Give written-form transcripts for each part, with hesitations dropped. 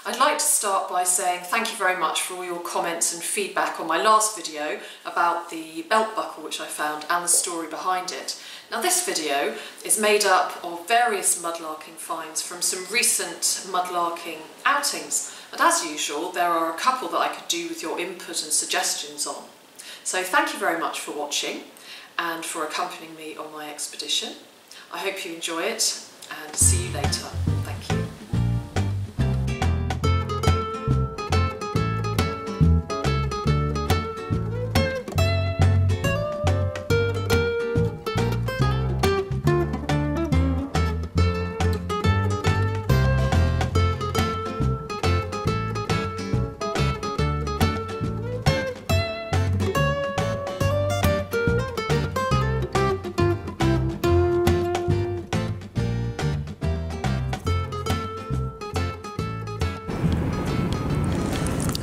I'd like to start by saying thank you very much for all your comments and feedback on my last video about the belt buckle which I found and the story behind it. Now this video is made up of various mudlarking finds from some recent mudlarking outings, and as usual there are a couple that I could do with your input and suggestions on. So thank you very much for watching and for accompanying me on my expedition. I hope you enjoy it and see you later. Thank you.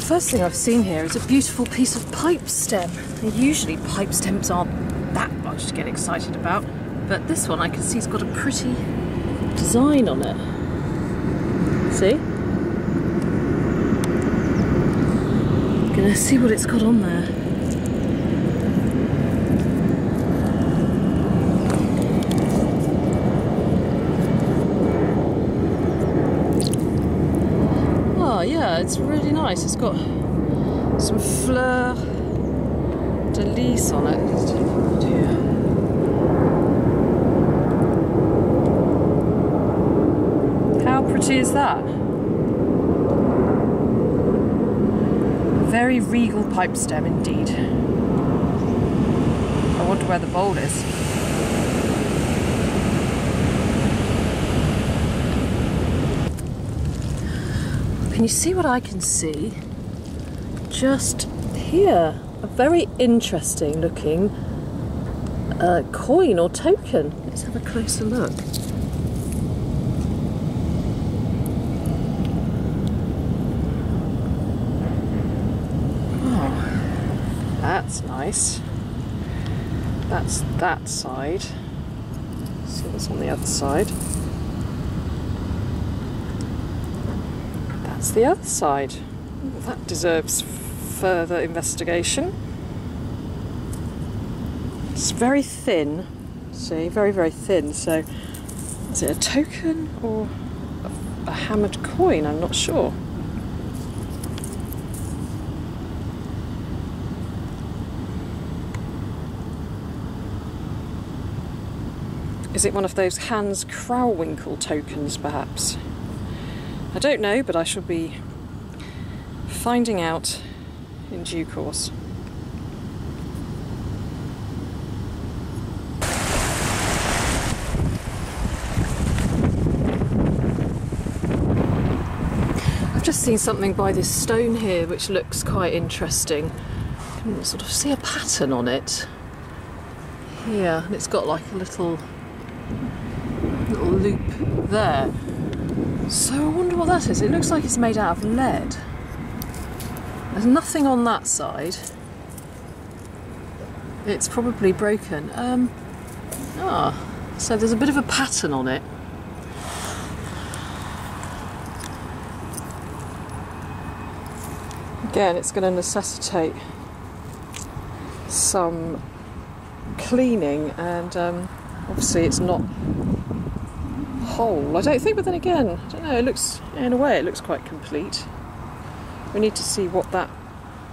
First thing I've seen here is a beautiful piece of pipe stem. And usually pipe stems aren't that much to get excited about, but this one I can see has got a pretty design on it. See? Gonna see what it's got on there. Oh yeah, it's really nice. It's got some Fleur-de-lys on it. Let's take a look here. How pretty is that? A very regal pipe stem indeed. I wonder where the bowl is. Can you see what I can see? Just here, a very interesting looking coin or token. Let's have a closer look. Oh, that's nice. That's that side. See what's on the other side. That's the other side. Ooh, that deserves further investigation. It's very thin. See, very, very thin. So, is it a token or a hammered coin? I'm not sure. Is it one of those Hans Crowwinkle tokens, perhaps? I don't know, but I shall be finding out in due course. I've just seen something by this stone here which looks quite interesting. You can sort of see a pattern on it here, and it's got like a little loop there. So I wonder what that is. It looks like it's made out of lead. There's nothing on that side. It's probably broken. So there's a bit of a pattern on it. Again, it's going to necessitate some cleaning, and obviously it's not whole, I don't think, but then again, I don't know, it looks, in a way, it looks quite complete. We need to see what that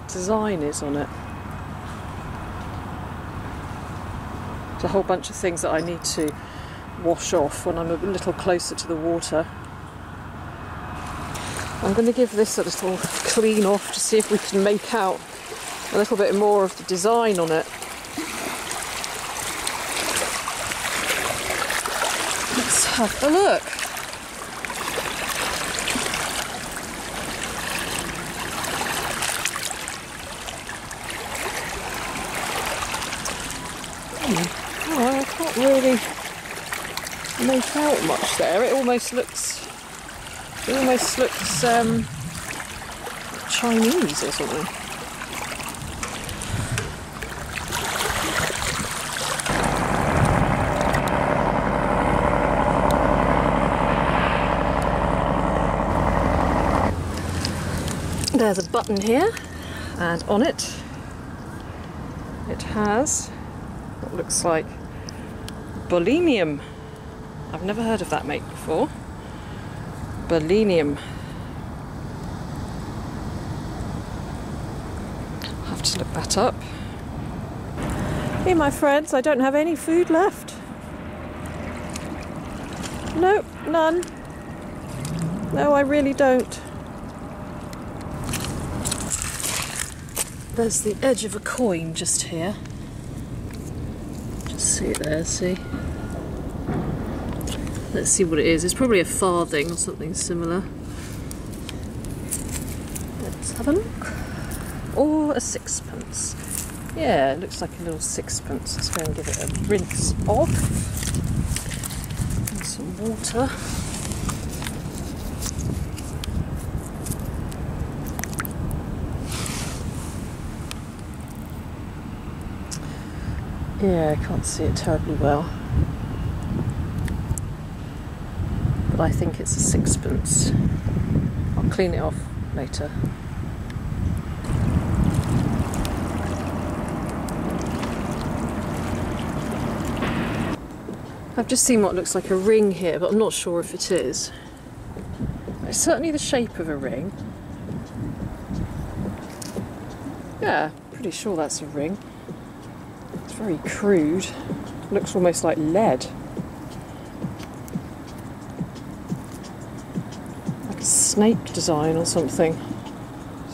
design is on it. There's a whole bunch of things that I need to wash off when I'm a little closer to the water. I'm going to give this a little clean off to see if we can make out a little bit more of the design on it. Let's have a look. Oh, I can't really make out much there. It almost looks Chinese or something. There's a button here, and on it, it has what looks like Bolenium. I've never heard of that make before. Bolenium. I'll have to look that up. Hey my friends, I don't have any food left. Nope, none. No, I really don't. There's the edge of a coin just here. Just see it there, see? Let's see what it is. It's probably a farthing or something similar. Let's have a look. Or a sixpence. Yeah, it looks like a little sixpence. Let's go and give it a rinse off. And some water. Yeah, I can't see it terribly well. But I think it's a sixpence. I'll clean it off later. I've just seen what looks like a ring here, but I'm not sure if it is. It's certainly the shape of a ring. Yeah, pretty sure that's a ring. It's very crude. Looks almost like lead. Like a snake design or something.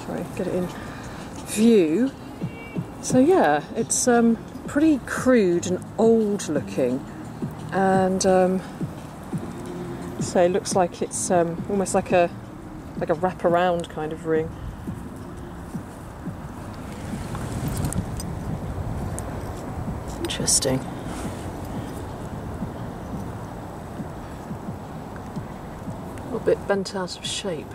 Sorry, get it in view. So yeah, it's pretty crude and old looking. And so it looks like it's almost like a wraparound kind of ring. Interesting. A little bit bent out of shape.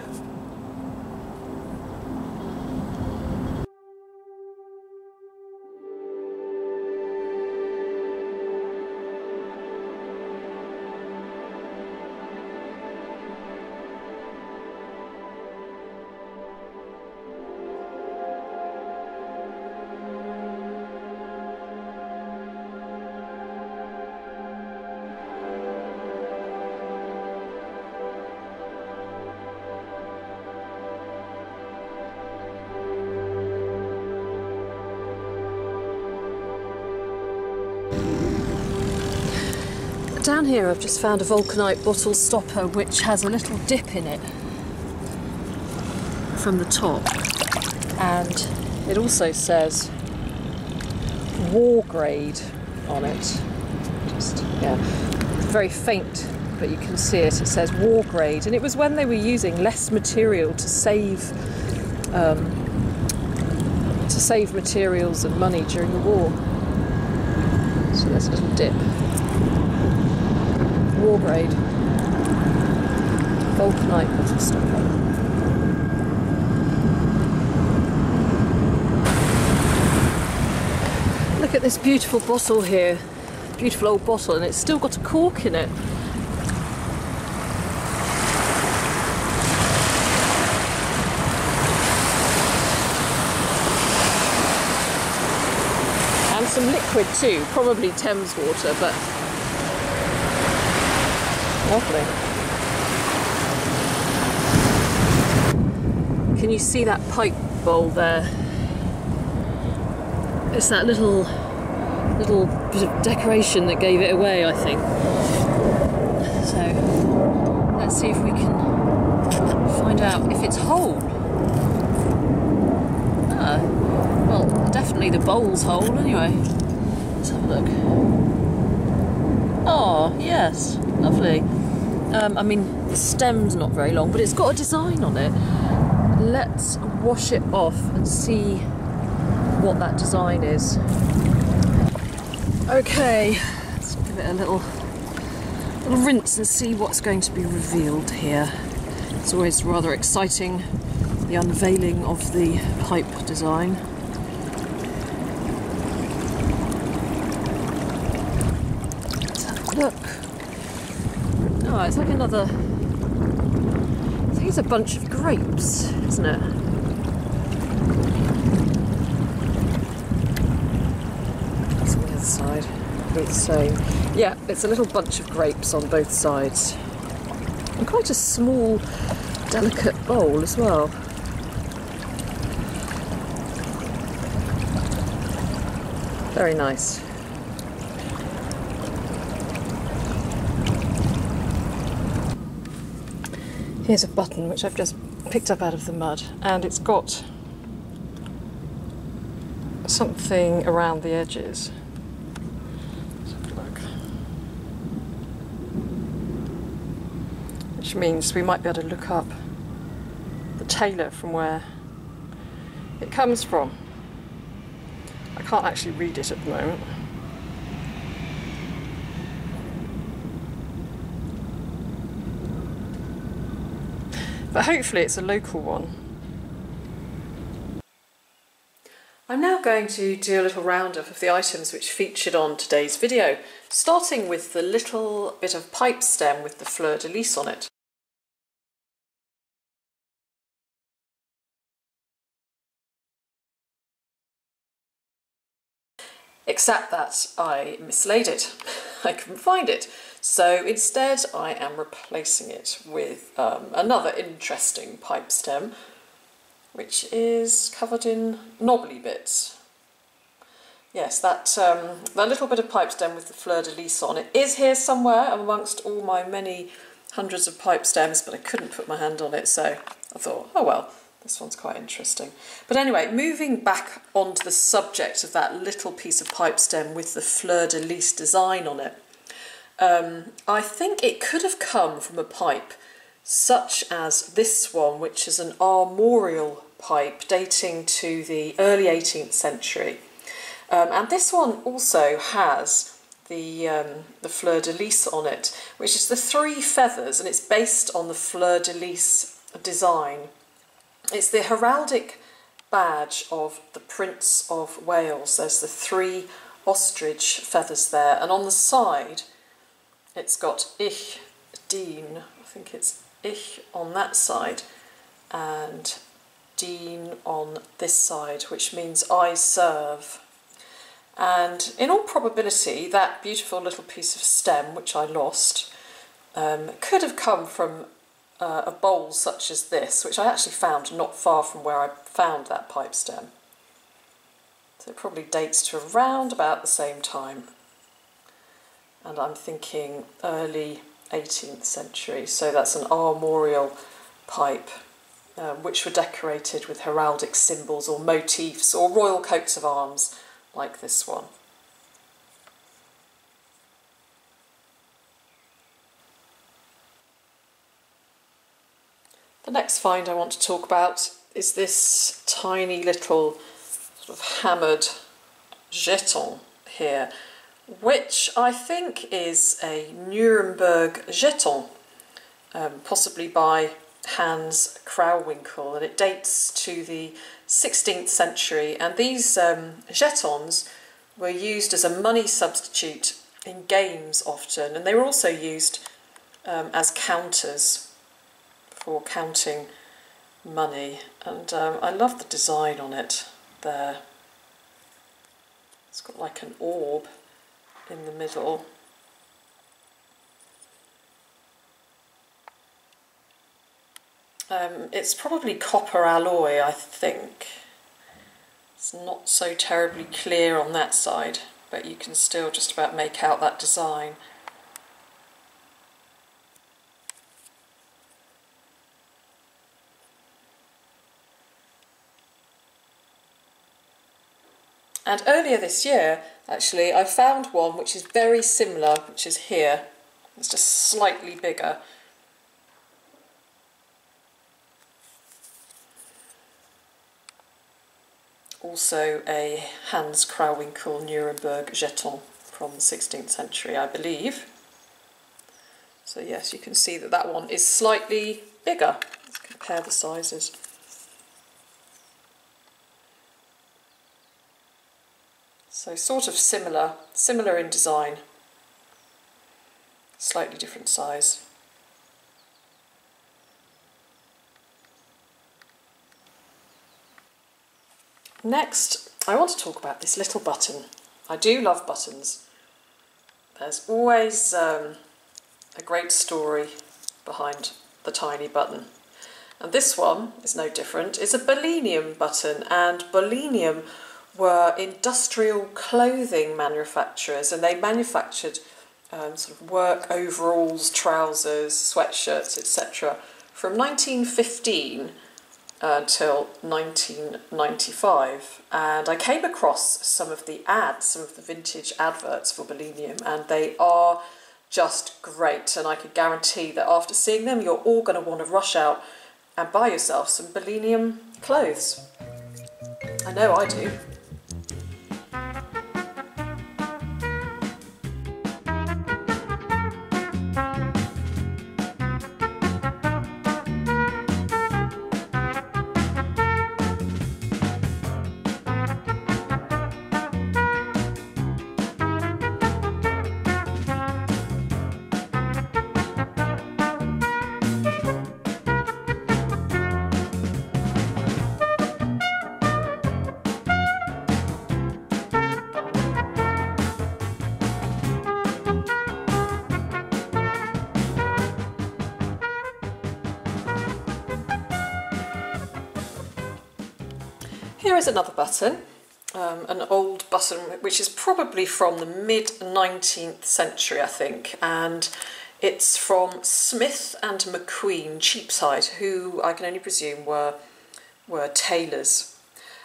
Down here I've just found a vulcanite bottle stopper which has a little dip in it from the top, and it also says war grade on it. Just, yeah, it's very faint, but you can see it. It says war grade, and it was when they were using less material to save materials and money during the war. So there's a little dip. War grade vulcanite bottle stopper. Look at this beautiful bottle here, beautiful old bottle, and it's still got a cork in it. And some liquid too, probably Thames water, but lovely. Can you see that pipe bowl there? It's that little bit of decoration that gave it away, I think. So let's see if we can find out if it's whole. Ah, well, definitely the bowl's whole anyway. Let's have a look. Oh, yes, lovely. I mean, the stem's not very long, but it's got a design on it. Let's wash it off and see what that design is. Okay, let's give it a little rinse and see what's going to be revealed here. It's always rather exciting, the unveiling of the pipe design. Let's have a look. Oh, it's like another, I think it's a bunch of grapes, isn't it? That's on the other side. It's the same. Yeah, it's a little bunch of grapes on both sides. And quite a small, delicate bowl as well. Very nice. Here's a button which I've just picked up out of the mud, and it's got something around the edges. Let's have a look. Which means we might be able to look up the tailor from where it comes from. I can't actually read it at the moment. But hopefully it's a local one. I'm now going to do a little roundup of the items which featured on today's video, starting with the little bit of pipe stem with the fleur-de-lys on it. Except that I mislaid it. I couldn't find it. So instead I am replacing it with another interesting pipe stem, which is covered in knobbly bits. Yes, that little bit of pipe stem with the fleur-de-lys on it is here somewhere amongst all my many hundreds of pipe stems, but I couldn't put my hand on it, so I thought, oh well, this one's quite interesting. But anyway, moving back onto the subject of that little piece of pipe stem with the fleur-de-lys design on it, I think it could have come from a pipe such as this one, which is an armorial pipe dating to the early 18th century. And this one also has the fleur-de-lys on it, which is the 3 feathers, and it's based on the fleur-de-lys design. It's the heraldic badge of the Prince of Wales. There's the 3 ostrich feathers there, and on the side it's got Ich Dien, I think it's Ich on that side, and Dien on this side, which means I serve. And in all probability, that beautiful little piece of stem, which I lost, could have come from a bowl such as this, which I actually found not far from where I found that pipe stem. So it probably dates to around about the same time. And I'm thinking early 18th century, so that's an armorial pipe, which were decorated with heraldic symbols or motifs or royal coats of arms, like this one. The next find I want to talk about is this tiny little sort of hammered jeton here, which I think is a Nuremberg jeton, possibly by Hans Krauwinkel, and it dates to the 16th century, and these jetons were used as a money substitute in games often, and they were also used as counters for counting money, and I love the design on it there. It's got like an orb in the middle. It's probably copper alloy, I think. It's not so terribly clear on that side, but you can still just about make out that design. And earlier this year, actually, I found one which is very similar, which is here. It's just slightly bigger. Also a Hans Krauwinkel Nuremberg jeton from the 16th century, I believe. So yes, you can see that that one is slightly bigger. Let's compare the sizes. So sort of similar in design, slightly different size. Next, I want to talk about this little button. I do love buttons. There's always a great story behind the tiny button. And this one is no different. It's a Bolenium button, and Bolenium were industrial clothing manufacturers, and they manufactured sort of work overalls, trousers, sweatshirts, etc. from 1915 until 1995. And I came across some of the ads, some of the vintage adverts for Bolenium, and they are just great. And I could guarantee that after seeing them, you're all going to want to rush out and buy yourself some Bolenium clothes. I know I do. Here is another button, an old button which is probably from the mid-19th century, I think, and it's from Smith and McQueen, Cheapside, who I can only presume were tailors.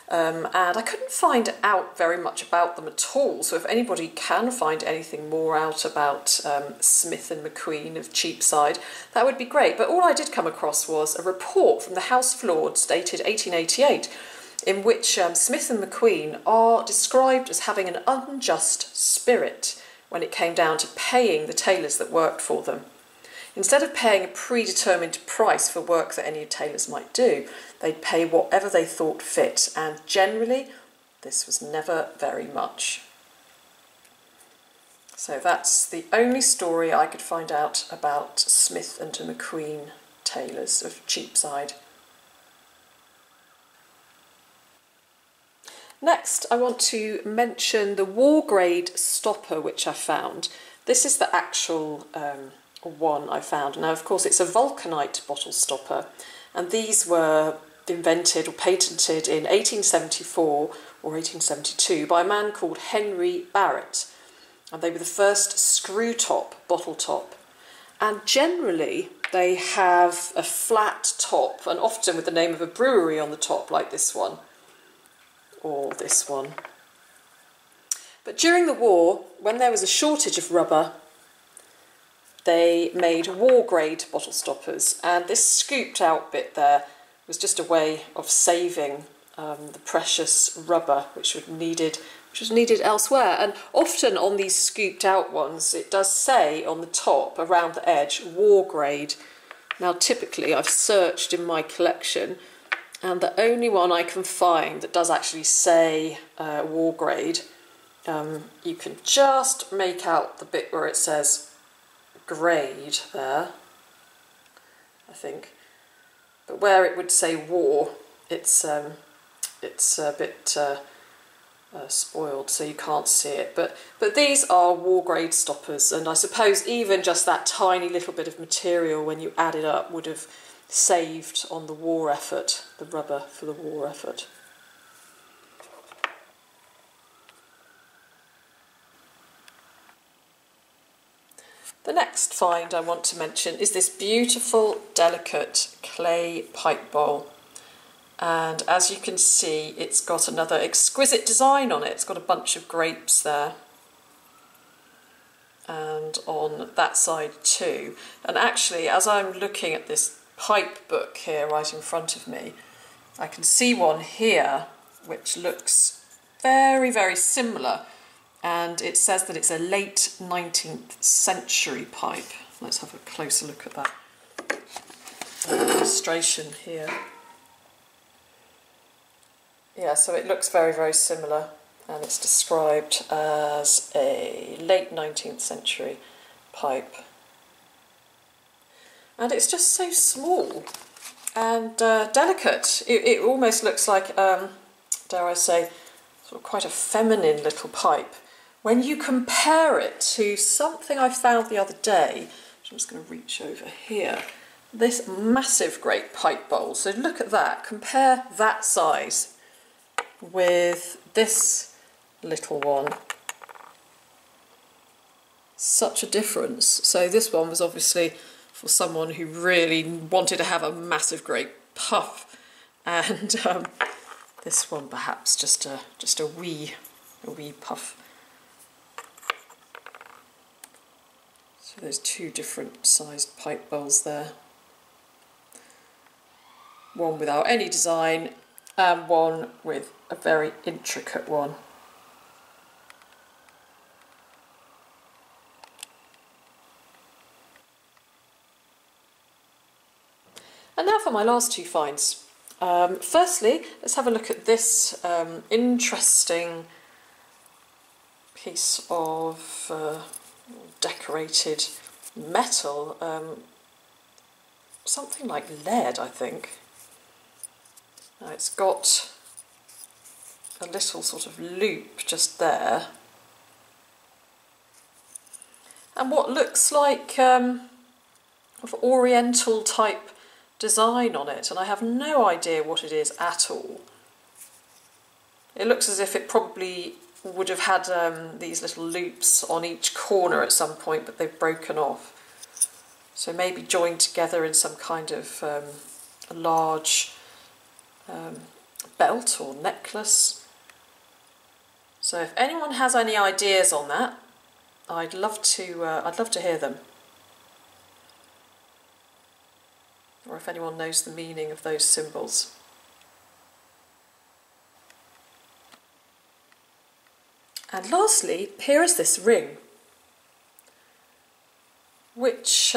And I couldn't find out very much about them at all, so if anybody can find anything more out about Smith and McQueen of Cheapside, that would be great. But all I did come across was a report from the House of Lords dated 1888, in which Smith and McQueen are described as having an unjust spirit when it came down to paying the tailors that worked for them. Instead of paying a predetermined price for work that any tailors might do, they'd pay whatever they thought fit, and generally this was never very much. So that's the only story I could find out about Smith and McQueen tailors of Cheapside. Next, I want to mention the war grade stopper which I found. This is the actual one I found. Now, of course, it's a vulcanite bottle stopper, and these were invented or patented in 1874 or 1872 by a man called Henry Barrett, and they were the first screw top bottle top. And generally, they have a flat top, and often with the name of a brewery on the top, like this one. Or this one. But during the war, when there was a shortage of rubber, they made war grade bottle stoppers, and this scooped out bit there was just a way of saving the precious rubber which was needed elsewhere. And often on these scooped out ones it does say on the top around the edge war grade. Now typically I've searched in my collection, and the only one I can find that does actually say war grade, you can just make out the bit where it says grade there, I think. But where it would say war, it's a bit spoiled, so you can't see it. But these are war grade stoppers, and I suppose even just that tiny little bit of material, when you add it up, would have saved on the war effort, the rubber for the war effort. The next find I want to mention is this beautiful, delicate clay pipe bowl. And as you can see, it's got another exquisite design on it. It's got a bunch of grapes there. And on that side too. And actually, as I'm looking at this pipe book here right in front of me, I can see one here which looks very, very similar, and it says that it's a late 19th century pipe. Let's have a closer look at that illustration here. Yeah, so it looks very, very similar, and it's described as a late 19th century pipe. And it's just so small and delicate. It almost looks like dare I say, sort of quite a feminine little pipe. When you compare it to something I found the other day, I'm just going to reach over here, this massive great pipe bowl. So look at that, compare that size with this little one. Such a difference. So this one was obviously for someone who really wanted to have a massive great puff, and this one perhaps just a wee puff. So there's two different sized pipe bowls there. One without any design and one with a very intricate one. And now for my last two finds. Firstly, let's have a look at this interesting piece of decorated metal, something like lead, I think. It's got a little sort of loop just there, and what looks like of Oriental type design on it, and I have no idea what it is at all. It looks as if it probably would have had these little loops on each corner at some point, but they've broken off. So maybe joined together in some kind of a large belt or necklace. So if anyone has any ideas on that, I'd love to hear them. Or if anyone knows the meaning of those symbols. And lastly, here is this ring, which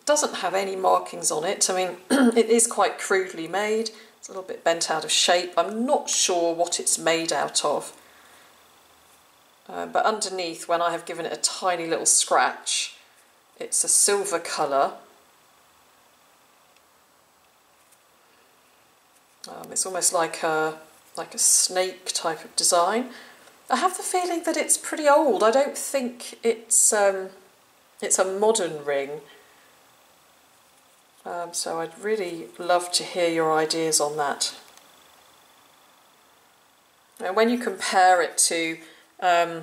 doesn't have any markings on it. I mean, it is quite crudely made. It's a little bit bent out of shape. I'm not sure what it's made out of. But underneath, when I have given it a tiny little scratch, it's a silver colour. It's almost like a snake type of design. I have the feeling that it's pretty old. I don't think it's a modern ring. So I'd really love to hear your ideas on that. Now, when you compare it to a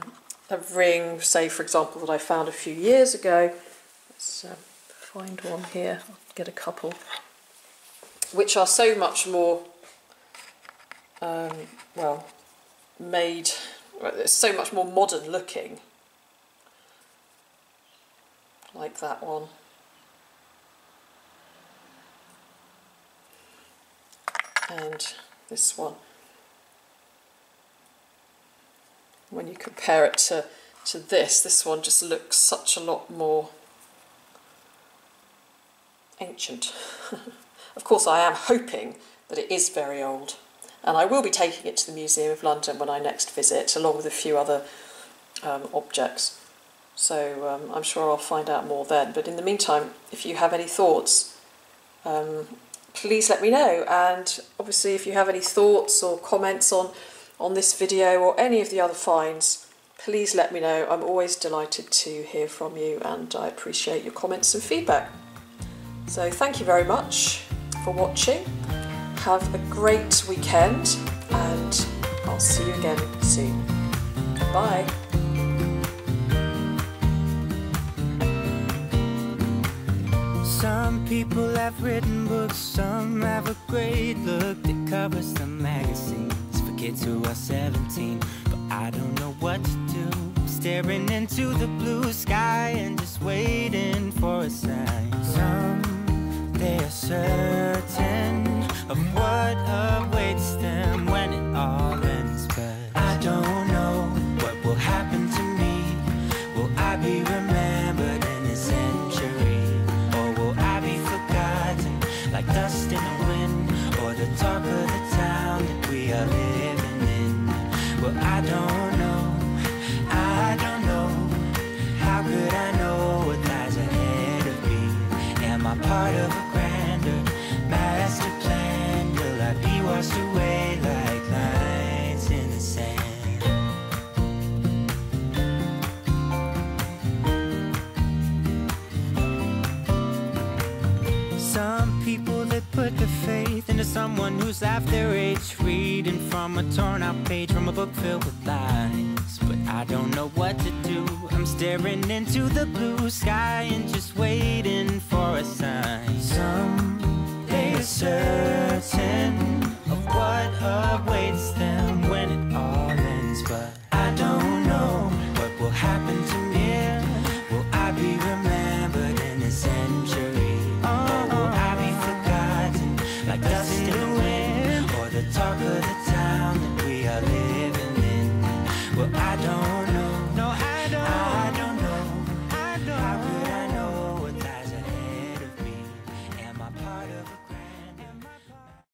ring, say for example, that I found a few years ago, let's find one here, I'll get a couple, which are so much more well made, it's so much more modern looking, like that one. And this one. When you compare it to this one just looks such a lot more ancient. Of course, I am hoping that it is very old, and I will be taking it to the Museum of London when I next visit, along with a few other objects. So I'm sure I'll find out more then. But in the meantime, if you have any thoughts, please let me know. And obviously, if you have any thoughts or comments on this video or any of the other finds, please let me know. I'm always delighted to hear from you, and I appreciate your comments and feedback. So thank you very much for watching. Have a great weekend, and I'll see you again soon. Bye. Some people have written books, some have a great look that covers the magazines for kids who are 17. But I don't know what to do, staring into the blue sky and just waiting for a sign. They are certain of what awaits them when it all ends, but I don't know what will happen to me. Will I be remembered in a century, or will I be forgotten like dust in the wind, or the talk of the town that we are living in? Well, I don't know, how could I know what lies ahead of me? Am I part of a grander master plan? Will I be washed away like someone who's half their age, reading from a torn out page from a book filled with lies. But I don't know what to do. I'm staring into the blue sky and just waiting for a sign. Someday certain of what awaits them.